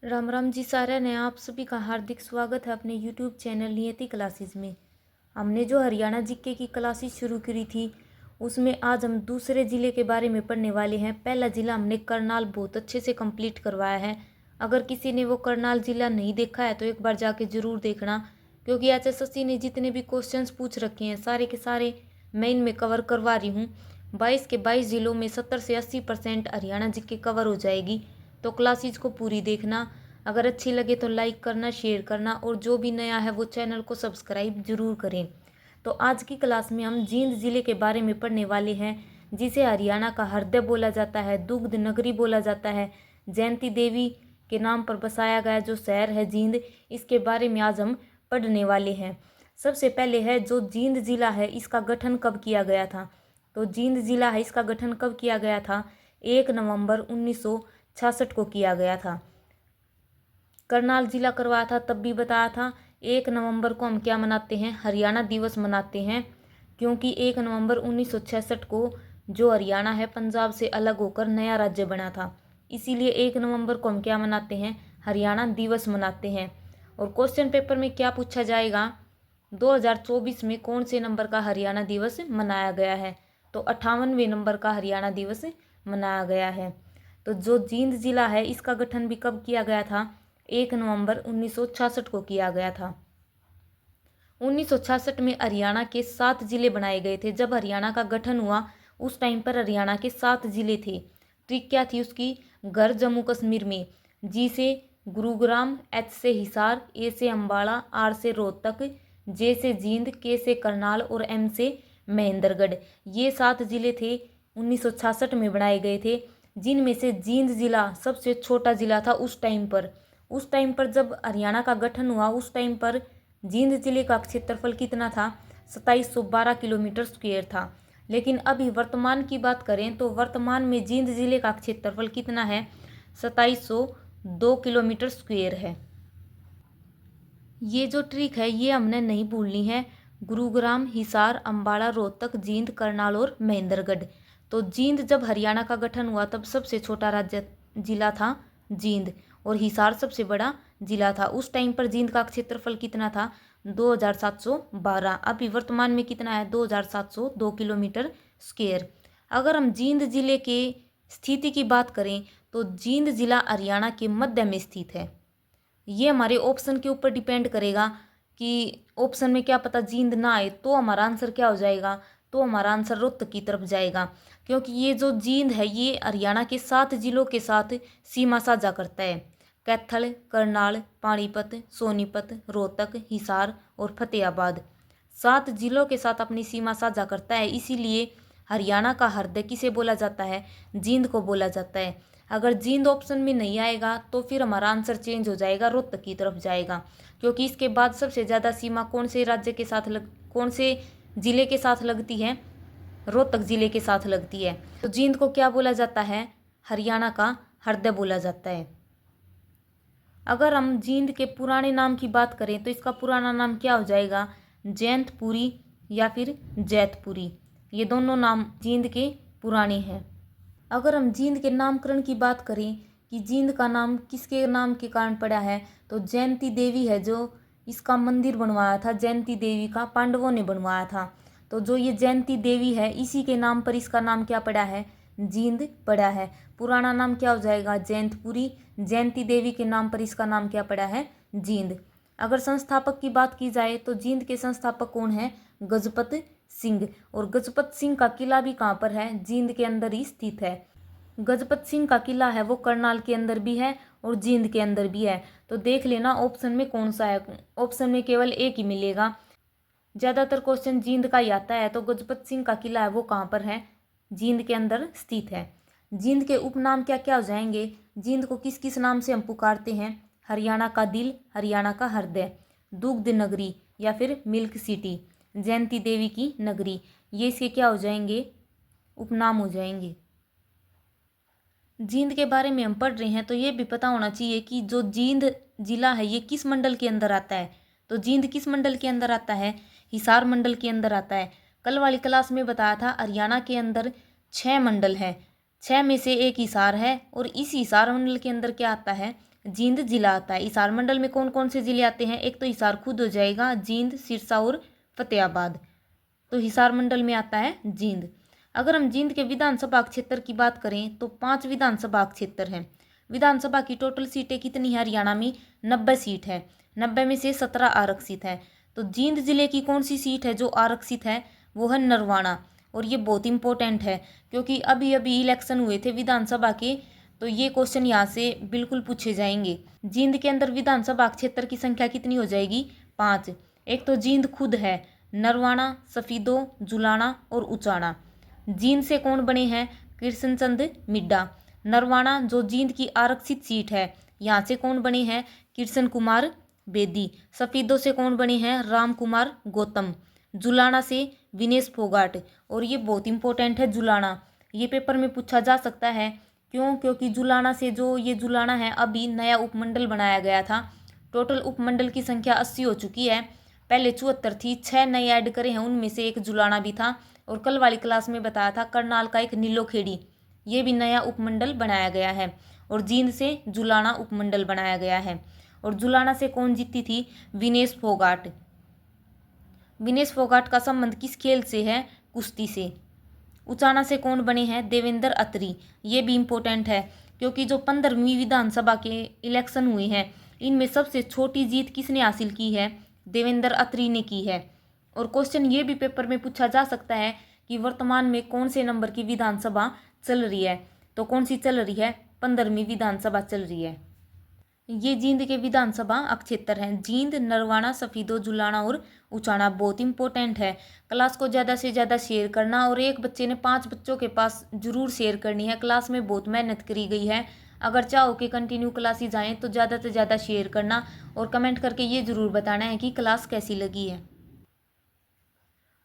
राम राम जी सारे ने आप सभी का हार्दिक स्वागत है अपने यूट्यूब चैनल नियति क्लासेस में। हमने जो हरियाणा जीके की क्लासेस शुरू करी थी उसमें आज हम दूसरे ज़िले के बारे में पढ़ने वाले हैं। पहला ज़िला हमने करनाल बहुत अच्छे से कंप्लीट करवाया है। अगर किसी ने वो करनाल ज़िला नहीं देखा है तो एक बार जाके ज़रूर देखना, क्योंकि HSSC ने जितने भी क्वेश्चंस पूछ रखे हैं सारे के सारे मैं इनमें कवर करवा रही हूँ। 22 के 22 ज़िलों में 70 से 80% हरियाणा जीके कवर हो जाएगी। तो क्लासेस को पूरी देखना। अगर अच्छी लगे तो लाइक करना, शेयर करना, और जो भी नया है वो चैनल को सब्सक्राइब जरूर करें। तो आज की क्लास में हम जींद ज़िले के बारे में पढ़ने वाले हैं, जिसे हरियाणा का हृदय बोला जाता है, दुग्ध नगरी बोला जाता है। जयंती देवी के नाम पर बसाया गया जो शहर है जींद, इसके बारे में आज हम पढ़ने वाले हैं। सबसे पहले है जो जींद ज़िला है इसका गठन कब किया गया था। तो जींद ज़िला है इसका गठन कब किया गया था? 1 नवंबर 1966 को किया गया था। करनाल जिला करवाया था तब भी बताया था। 1 नवंबर को हम क्या मनाते हैं? हरियाणा दिवस मनाते हैं, क्योंकि 1 नवंबर 1966 को जो हरियाणा है पंजाब से अलग होकर नया राज्य बना था, इसीलिए 1 नवंबर को हम क्या मनाते हैं? हरियाणा दिवस मनाते हैं। और क्वेश्चन पेपर में क्या पूछा जाएगा? 2024 में कौन से नंबर का हरियाणा दिवस मनाया गया है? तो 58वें नंबर का हरियाणा दिवस मनाया गया है। तो जो जींद जिला है इसका गठन भी कब किया गया था? 1 नवंबर 1966 को किया गया था। 1966 में हरियाणा के 7 जिले बनाए गए थे। जब हरियाणा का गठन हुआ उस टाइम पर हरियाणा के 7 जिले थे। ट्रिक क्या थी उसकी? घर जम्मू कश्मीर में, जी से गुरुग्राम, एच से हिसार, ए से अम्बाला, आर से रोहतक, जे से जींद, के से करनाल और एम से महेंद्रगढ़। ये 7 जिले थे 1966 में बनाए गए थे, जिनमें से जींद जिला सबसे छोटा जिला था उस टाइम पर। उस टाइम पर जब हरियाणा का गठन हुआ उस टाइम पर जींद जिले का क्षेत्रफल कितना था? 2712 किलोमीटर स्क्वायर था। लेकिन अभी वर्तमान की बात करें तो वर्तमान में जींद जिले का क्षेत्रफल कितना है? 2702 किलोमीटर स्क्वायर है। ये जो ट्रिक है ये हमने नहीं भूलनी है। गुरुग्राम, हिसार, अम्बाला, रोहतक, जींद, करनाल और महेंद्रगढ़। तो जींद जब हरियाणा का गठन हुआ तब सबसे छोटा राज्य जिला था जींद, और हिसार सबसे बड़ा जिला था। उस टाइम पर जींद का क्षेत्रफल कितना था? 2712। अभी वर्तमान में कितना है? 2702 किलोमीटर स्क्वायर। अगर हम जींद जिले के स्थिति की बात करें तो जींद जिला हरियाणा के मध्य में स्थित है। ये हमारे ऑप्शन के ऊपर डिपेंड करेगा कि ऑप्शन में क्या पता जींद ना आए तो हमारा आंसर क्या हो जाएगा? तो हमारा आंसर रोहतक की तरफ जाएगा, क्योंकि ये जो जींद है ये हरियाणा के 7 जिलों के साथ सीमा साझा करता है। कैथल, करनाल, पानीपत, सोनीपत, रोहतक, हिसार और फतेहाबाद 7 जिलों के साथ अपनी सीमा साझा करता है। इसीलिए हरियाणा का हृदय किसे बोला जाता है? जींद को बोला जाता है। अगर जींद ऑप्शन में नहीं आएगा तो फिर हमारा आंसर चेंज हो जाएगा, रोहतक की तरफ जाएगा, क्योंकि इसके बाद सबसे ज़्यादा सीमा कौन से राज्य के साथ कौन से ज़िले के साथ लगती है? रोहतक ज़िले के साथ लगती है। तो जींद को क्या बोला जाता है? हरियाणा का हृदय बोला जाता है। अगर हम जींद के पुराने नाम की बात करें तो इसका पुराना नाम क्या हो जाएगा? जैंतपुरी या फिर जैतपुरी। ये दोनों नाम जींद के पुराने हैं। अगर हम जींद के नामकरण की बात करें कि जींद का नाम किसके नाम के कारण पड़ा है, तो जयंती देवी है जो इसका मंदिर बनवाया था। जयंती देवी का पांडवों ने बनवाया था। तो जो ये जयंती देवी है इसी के नाम पर इसका नाम क्या पड़ा है? जींद पड़ा है। पुराना नाम क्या हो जाएगा? जैंतपुरी। जयंती देवी के नाम पर इसका नाम क्या पड़ा है? जींद। अगर संस्थापक की बात की जाए तो जींद के संस्थापक कौन है? गजपत सिंह। और गजपत सिंह का किला भी कहाँ पर है? जींद के अंदर ही स्थित है। गजपत सिंह का किला है वो करनाल के अंदर भी है और जींद के अंदर भी है। तो देख लेना ऑप्शन में कौन सा है। ऑप्शन में केवल एक ही मिलेगा। ज़्यादातर क्वेश्चन जींद का ही आता है। तो गजपत सिंह का किला है वो कहाँ पर है? जींद के अंदर स्थित है। जींद के उपनाम क्या क्या हो जाएंगे? जींद को किस किस नाम से हम पुकारते हैं? हरियाणा का दिल, हरियाणा का हृदय, दुग्ध नगरी या फिर मिल्क सिटी, जयंती देवी की नगरी, ये इसके क्या हो जाएंगे? उपनाम हो जाएंगे। जींद के बारे में हम पढ़ रहे हैं तो ये भी पता होना चाहिए कि जो जींद जिला है ये किस मंडल के अंदर आता है। तो जींद किस मंडल के अंदर आता है? हिसार मंडल के अंदर आता है। कल वाली क्लास में बताया था हरियाणा के अंदर 6 मंडल हैं, 6 में से एक हिसार है, और इस हिसार मंडल के अंदर क्या आता है? जींद जिला आता है। हिसार मंडल में कौन कौन से जिले आते हैं? एक तो हिसार खुद हो जाएगा, जींद, सिरसा और फतेहाबाद। तो हिसार मंडल में आता है जींद। अगर हम जींद के विधानसभा क्षेत्र की बात करें तो 5 विधानसभा क्षेत्र हैं। विधानसभा की टोटल सीटें कितनी है? हरियाणा में 90 सीट है। 90 में से 17 आरक्षित है। तो जींद जिले की कौन सी सीट है जो आरक्षित है? वो है नरवाना। और ये बहुत इंपॉर्टेंट है क्योंकि अभी अभी इलेक्शन हुए थे विधानसभा के, तो ये क्वेश्चन यहाँ से बिल्कुल पूछे जाएंगे। जींद के अंदर विधानसभा क्षेत्र की संख्या कितनी हो जाएगी? 5। एक तो जींद खुद है, नरवाना, सफीदो, जुलाना और उचाना। जींद से कौन बने हैं? कृष्णचंद मिड्डा। नरवाना जो जींद की आरक्षित सीट है, यहाँ से कौन बने हैं? कृष्ण कुमार बेदी। सफीदो से कौन बने हैं? राम कुमार गौतम। जुलाना से विनेश फोगाट। और ये बहुत इंपॉर्टेंट है जुलाना, ये पेपर में पूछा जा सकता है। क्यों? क्योंकि जुलाना से जो ये जुलाना है अभी नया उपमंडल बनाया गया था। टोटल उपमंडल की संख्या 80 हो चुकी है, पहले 74 थी, 6 नए ऐड करे हैं, उनमें से एक जुलाना भी था। और कल वाली क्लास में बताया था करनाल का एक नीलोखेड़ी, ये भी नया उपमंडल बनाया गया है। और जींद से जुलाना उपमंडल बनाया गया है। और जुलाना से कौन जीती थी? विनेश फोगाट। विनेश फोगाट का संबंध किस खेल से है? कुश्ती से। उचाना से कौन बने हैं? देवेंद्र अत्री। ये भी इम्पोर्टेंट है क्योंकि जो 15वीं विधानसभा के इलेक्शन हुए हैं इनमें सबसे छोटी जीत किसने हासिल की है? देवेंद्र अत्री ने की है। और क्वेश्चन ये भी पेपर में पूछा जा सकता है कि वर्तमान में कौन से नंबर की विधानसभा चल रही है? तो कौन सी चल रही है? 15वीं विधानसभा चल रही है। ये जींद के विधानसभा क्षेत्र हैं। जींद, नरवाना, सफीदो, जुलाना और उचाना बहुत इंपॉर्टेंट है। क्लास को ज़्यादा से ज़्यादा शेयर करना, और एक बच्चे ने 5 बच्चों के पास जरूर शेयर करनी है। क्लास में बहुत मेहनत करी गई है, अगर चाहो कि कंटिन्यू क्लासेज आएँ तो ज़्यादा से ज़्यादा शेयर करना और कमेंट करके ये ज़रूर बताना है कि क्लास कैसी लगी है।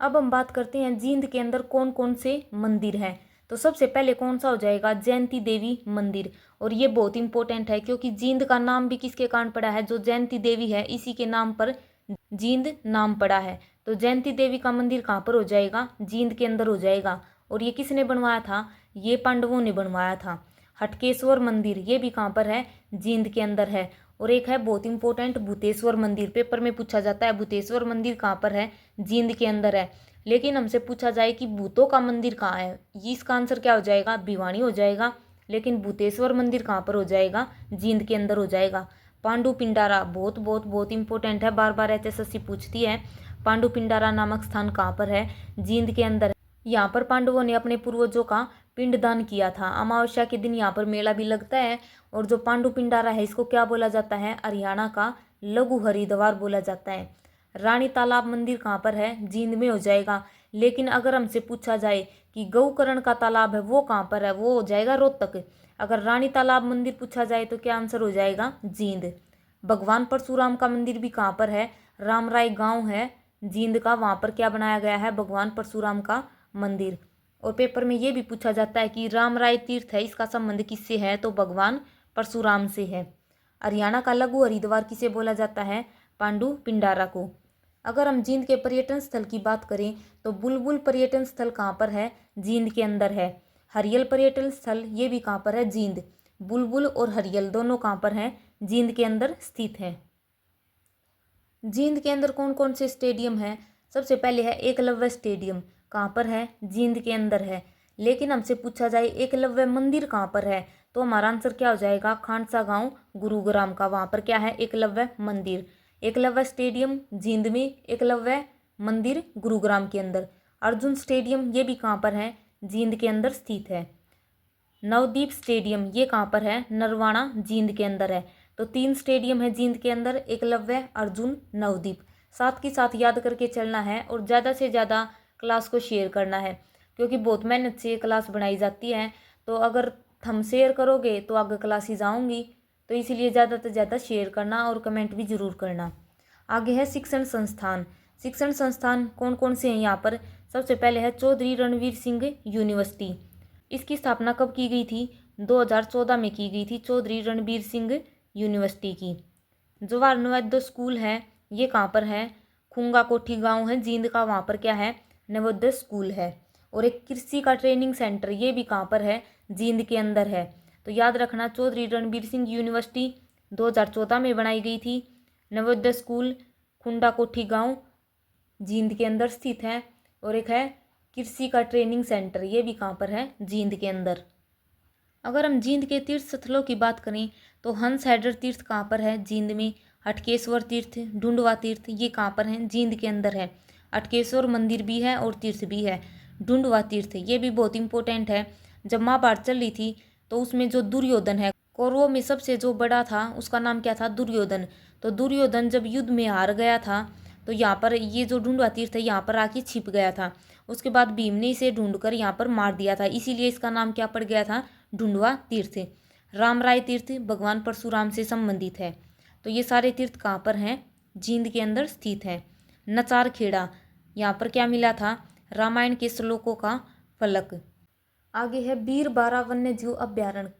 अब हम बात करते हैं जींद के अंदर कौन कौन से मंदिर हैं। तो सबसे पहले कौन सा हो जाएगा? जयंती देवी मंदिर। और ये बहुत इंपॉर्टेंट है क्योंकि जींद का नाम भी किसके कारण पड़ा है? जो जयंती देवी है इसी के नाम पर जींद नाम पड़ा है। तो जयंती देवी का मंदिर कहाँ पर हो जाएगा? जींद के अंदर हो जाएगा। और ये किसने बनवाया था? ये पांडवों ने बनवाया था। हटकेश्वर मंदिर, ये भी कहाँ पर है? जींद के अंदर है। और एक है बहुत इंपॉर्टेंट भूतेश्वर मंदिर, पेपर में पूछा जाता है भूतेश्वर मंदिर कहाँ पर है? जींद के अंदर है। लेकिन हमसे पूछा जाए कि भूतों का मंदिर कहाँ है, इसका आंसर क्या हो जाएगा? भिवानी हो जाएगा। लेकिन भूतेश्वर मंदिर कहाँ पर हो जाएगा? जींद के अंदर हो जाएगा। पांडु पिंडारा बहुत बहुत बहुत इंपॉर्टेंट है, बार बार HSSC पूछती है। पांडु पिंडारा नामक स्थान कहाँ पर है? जींद के अंदर। यहाँ पर पांडवों ने अपने पूर्वजों का पिंडदान किया था। अमावस्या के दिन यहाँ पर मेला भी लगता है। और जो पांडु पिंडारा है इसको क्या बोला जाता है? हरियाणा का लघु हरिद्वार बोला जाता है। रानी तालाब मंदिर कहाँ पर है? जींद में हो जाएगा। लेकिन अगर हमसे पूछा जाए कि गौकर्ण का तालाब है वो कहाँ पर है? वो हो जाएगा रोहतक। अगर रानी तालाब मंदिर पूछा जाए तो क्या आंसर हो जाएगा? जींद। भगवान परशुराम का मंदिर भी कहाँ पर है? रामराय गांव है जींद का, वहाँ पर क्या बनाया गया है? भगवान परशुराम का मंदिर। और पेपर में ये भी पूछा जाता है कि रामराय तीर्थ है, इसका संबंध किससे है? तो भगवान परशुराम से है। हरियाणा का लघु हरिद्वार किसे बोला जाता है? पांडु पिंडारा को। अगर हम जींद के पर्यटन स्थल की बात करें तो बुलबुल पर्यटन स्थल कहाँ पर है? जींद के अंदर है। हरियल पर्यटन स्थल ये भी कहाँ पर है? जींद। बुलबुल और हरियल दोनों कहाँ पर हैं? जींद के अंदर स्थित है। जींद के अंदर कौन कौन से स्टेडियम है? सबसे पहले है एकलव्य स्टेडियम, कहाँ पर है? जींद के अंदर है। लेकिन हमसे पूछा जाए एकलव्य मंदिर कहाँ पर है तो हमारा आंसर क्या हो जाएगा? खानसा गांव गुरुग्राम का, वहाँ पर क्या है? एकलव्य मंदिर। एकलव्य स्टेडियम जींद में, एकलव्य मंदिर गुरुग्राम के अंदर। अर्जुन स्टेडियम ये भी कहाँ पर है? जींद के अंदर स्थित है। नवदीप स्टेडियम ये कहाँ पर है? नरवाना जींद के अंदर है। तो 3 स्टेडियम है जींद के अंदर, एकलव्य, अर्जुन, नवदीप। साथ के साथ याद करके चलना है और ज़्यादा से ज़्यादा क्लास को शेयर करना है क्योंकि बहुत मेहनत से क्लास बनाई जाती है। तो अगर हम शेयर करोगे तो आगे क्लासेज आऊँगी, तो इसीलिए ज़्यादा से ज़्यादा शेयर करना और कमेंट भी ज़रूर करना। आगे है शिक्षण संस्थान। शिक्षण संस्थान कौन कौन से हैं यहाँ पर? सबसे पहले है चौधरी रणवीर सिंह यूनिवर्सिटी। इसकी स्थापना कब की गई थी? 2014 में की गई थी, चौधरी रणबीर सिंह यूनिवर्सिटी की। जवाहर नवोदय स्कूल है, ये कहाँ पर है? खुंगा कोठी गांव है जींद का, वहाँ पर क्या है? नवोदय स्कूल है। और एक कृषि का ट्रेनिंग सेंटर, ये भी कहाँ पर है? जींद के अंदर है। तो याद रखना चौधरी रणबीर सिंह यूनिवर्सिटी 2014 में बनाई गई थी। नवोदय स्कूल खुंडा कोठी गांव जींद के अंदर स्थित है। और एक है कृषि का ट्रेनिंग सेंटर, ये भी कहाँ पर है, जींद के अंदर। अगर हम जींद के तीर्थ स्थलों की बात करें तो हंस हैडर तीर्थ कहाँ पर है, जींद में। हटकेश्वर तीर्थ, ढूंढवा तीर्थ, ये कहाँ पर है, जींद के अंदर है। हटकेश्वर मंदिर भी है और तीर्थ भी है। ढूंढवा तीर्थ ये भी बहुत इंपॉर्टेंट है। जब महाभारत चल रही थी तो उसमें जो दुर्योधन है, कौरवों में सबसे जो बड़ा था, उसका नाम क्या था, दुर्योधन। तो दुर्योधन जब युद्ध में हार गया था तो यहाँ पर ये जो ढूंढवा तीर्थ है यहाँ पर आके छिप गया था। उसके बाद भीम ने इसे ढूंढकर यहाँ पर मार दिया था, इसीलिए इसका नाम क्या पड़ गया था, ढूंढवा तीर्थ। रामराय तीर्थ भगवान परशुराम से संबंधित है। तो ये सारे तीर्थ कहाँ पर हैं, जींद के अंदर स्थित है। नचार खेड़ा, यहाँ पर क्या मिला था, रामायण के श्लोकों का फलक। आगे है बीर बारा वन्य जीव अभ्यारण्य,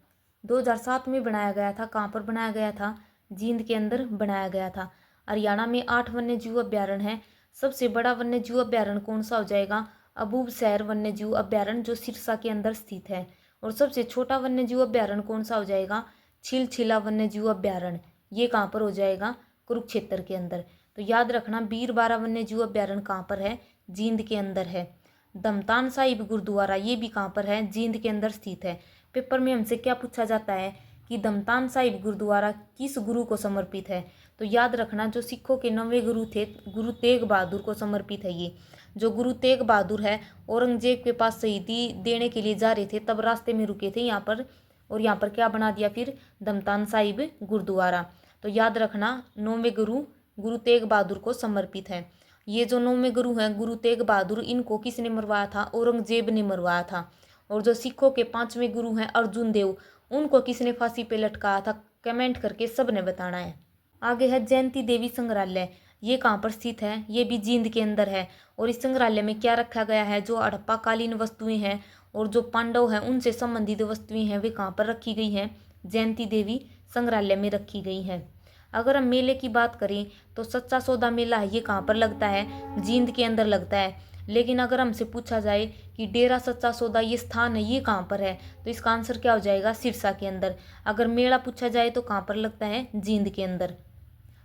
2007 में बनाया गया था। कहाँ पर बनाया गया था, जींद के अंदर बनाया गया था। हरियाणा में 8 वन्य जीव अभ्यारण्य है। सबसे बड़ा वन्य जीव अभ्यारण्य कौन सा हो जाएगा, अबूब शहर वन्य जीव अभ्यारण्य जो सिरसा के अंदर स्थित है। और सबसे छोटा वन्य जीव अभ्यारण्य कौन सा हो जाएगा, छिलछिला वन्य जीव अभ्यारण्य, ये कहाँ पर हो जाएगा, कुरुक्षेत्र के अंदर। तो याद रखना बीर बारा वन्य जीव अभ्यारण्य कहाँ पर है, जींद के अंदर है। दमतान साहिब गुरुद्वारा ये भी कहाँ पर है, जींद के अंदर स्थित है। पेपर में हमसे क्या पूछा जाता है कि दमतान साहिब गुरुद्वारा किस गुरु को समर्पित है, तो याद रखना जो सिखों के 9वें गुरु थे, गुरु तेग बहादुर को समर्पित है ये। जो गुरु तेग बहादुर है औरंगजेब के पास शहीदी देने के लिए जा रहे थे, तब रास्ते में रुके थे यहाँ पर, और यहाँ पर क्या बना दिया फिर, दमतान साहिब गुरुद्वारा। तो याद रखना 9वें गुरु गुरु तेग बहादुर को समर्पित है। ये जो 9वें गुरु हैं गुरु तेग बहादुर, इनको किसने मरवाया था, औरंगजेब ने मरवाया था। और जो सिखों के 5वें गुरु हैं अर्जुन देव, उनको किसने फांसी पे लटकाया था, कमेंट करके सब ने बताना है। आगे है जयंती देवी संग्रहालय, ये कहाँ पर स्थित है, ये भी जींद के अंदर है। और इस संग्रहालय में क्या रखा गया है, जो हड़प्पा कालीन वस्तुएं हैं और जो पांडव हैं उनसे संबंधित वस्तुएं हैं, वे कहाँ पर रखी गई हैं, जयंती देवी संग्रहालय में रखी गई हैं। अगर हम मेले की बात करें तो सच्चा सौदा मेला है, ये कहाँ पर लगता है, जींद के अंदर लगता है। लेकिन अगर हमसे पूछा जाए कि डेरा सच्चा सौदा ये स्थान है, ये कहाँ पर है, तो इसका आंसर क्या हो जाएगा, सिरसा के अंदर। अगर मेला पूछा जाए तो कहाँ पर लगता है, जींद के अंदर।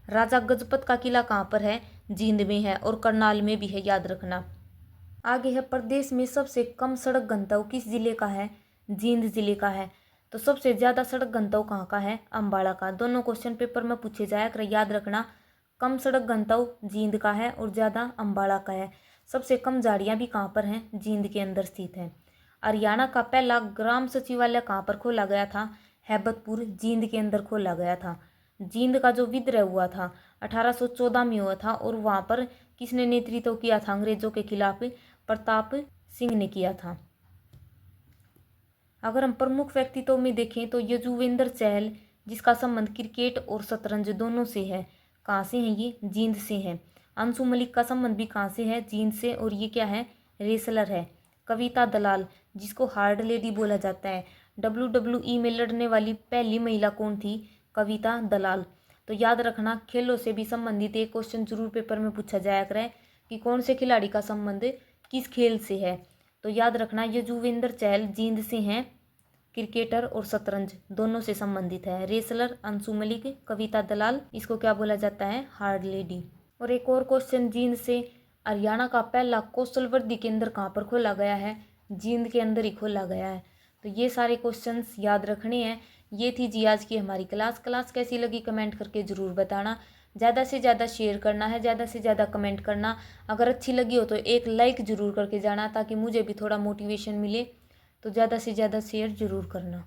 राजा गजपत का किला कहाँ पर है, जींद में है और करनाल में भी है, याद रखना। आगे है प्रदेश में सबसे कम सड़क घनत्व किस जिले का है, जींद जिले का है। तो सबसे ज़्यादा सड़क घनत्व कहाँ का है, अम्बाला का। दोनों क्वेश्चन पेपर में पूछे जाया कर, याद रखना। कम सड़क घनत्व जींद का है और ज़्यादा अम्बाला का है। सबसे कम झाड़ियाँ भी कहाँ पर हैं, जींद के अंदर स्थित हैं। हरियाणा का पहला ग्राम सचिवालय कहाँ पर खोला गया था, हैबतपुर, जींद के अंदर खोला गया था। जींद का जो विद्रोह हुआ था 1814 में हुआ था, और वहाँ पर किसने नेतृत्व किया था, अंग्रेजों के खिलाफ प्रताप सिंह ने किया था। अगर हम प्रमुख व्यक्तित्व में देखें तो यजुवेंद्र चहल, जिसका संबंध क्रिकेट और शतरंज दोनों से है, कहाँ से हैं ये, जींद से हैं। अंशु मलिक का संबंध भी कहाँ से है, जींद से, और ये क्या है, रेसलर है। कविता दलाल, जिसको हार्ड लेडी बोला जाता है, WWE में लड़ने वाली पहली महिला कौन थी, कविता दलाल। तो याद रखना खेलों से भी संबंधित एक क्वेश्चन जरूर पेपर में पूछा जाया करे कि कौन से खिलाड़ी का संबंध किस खेल से है। तो याद रखना यजुवेंद्र चहल जींद से हैं, क्रिकेटर और शतरंज दोनों से संबंधित है। रेसलर अंशु मलिक, कविता दलाल, इसको क्या बोला जाता है, हार्ड लेडी। और एक और क्वेश्चन जींद से, हरियाणा का पहला कौशल वृद्धि केंद्र कहाँ पर खोला गया है, जींद के अंदर ही खोला गया है। तो ये सारे क्वेश्चंस याद रखने हैं। ये थी जी आज की हमारी क्लास कैसी लगी कमेंट करके ज़रूर बताना। ज़्यादा से ज़्यादा शेयर करना है, ज़्यादा से ज़्यादा कमेंट करना। अगर अच्छी लगी हो तो एक लाइक ज़रूर करके जाना, ताकि मुझे भी थोड़ा मोटिवेशन मिले। तो ज़्यादा से ज़्यादा शेयर ज़रूर करना।